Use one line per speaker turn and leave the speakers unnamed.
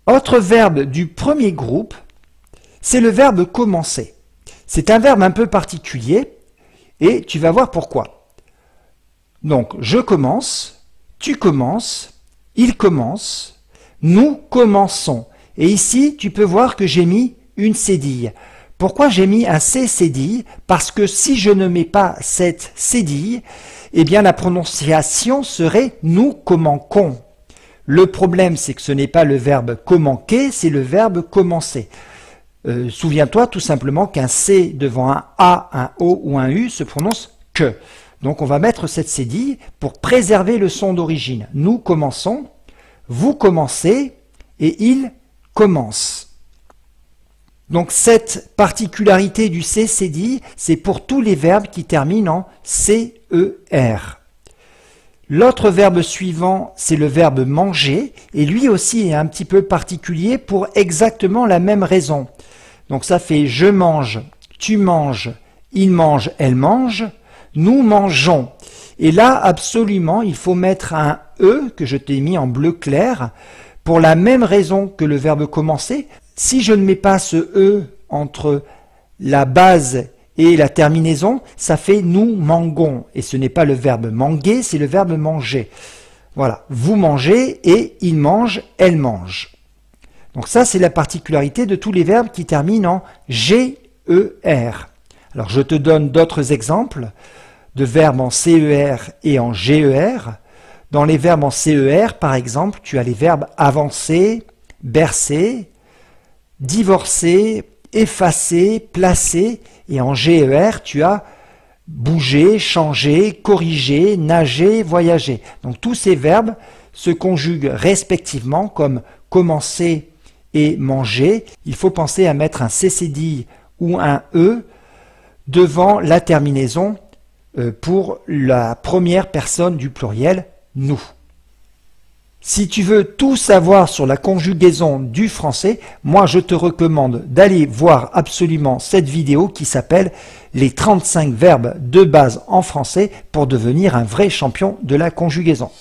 Autre verbe du premier groupe, c'est le verbe commencer. C'est un verbe un peu particulier et tu vas voir pourquoi. Donc, je commence, tu commences, il commence, nous commençons. Et ici, tu peux voir que j'ai mis une cédille. Pourquoi j'ai mis un C cédille? Parce que si je ne mets pas cette cédille, eh bien la prononciation serait nous commençons. Le problème, c'est que ce n'est pas le verbe commencer, c'est le verbe commencer. Souviens-toi tout simplement qu'un C devant un A, un O ou un U se prononce que. Donc on va mettre cette cédille pour préserver le son d'origine. Nous commençons, vous commencez et il commence. Donc cette particularité du C cédille, c'est pour tous les verbes qui terminent en CER. L'autre verbe suivant, c'est le verbe manger, et lui aussi est un petit peu particulier pour exactement la même raison. Donc ça fait je mange, tu manges, il mange, elle mange, nous mangeons. Et là, absolument, il faut mettre un E, que je t'ai mis en bleu clair, pour la même raison que le verbe commencer. Si je ne mets pas ce E entre la base et la terminaison, ça fait nous mangons. Et ce n'est pas le verbe manguer, c'est le verbe manger. Voilà, vous mangez et il mange, elle mange. Donc ça, c'est la particularité de tous les verbes qui terminent en GER. Alors je te donne d'autres exemples de verbes en CER et en GER. Dans les verbes en CER, par exemple, tu as les verbes avancer, bercer, divorcer, effacer, placer, et en GER, tu as bouger, changer, corriger, nager, voyager. Donc tous ces verbes se conjuguent respectivement comme commencer et manger. Il faut penser à mettre un CCD ou un E devant la terminaison pour la première personne du pluriel, nous. Si tu veux tout savoir sur la conjugaison du français, moi je te recommande d'aller voir absolument cette vidéo qui s'appelle « Les 35 verbes de base en français pour devenir un vrai champion de la conjugaison ».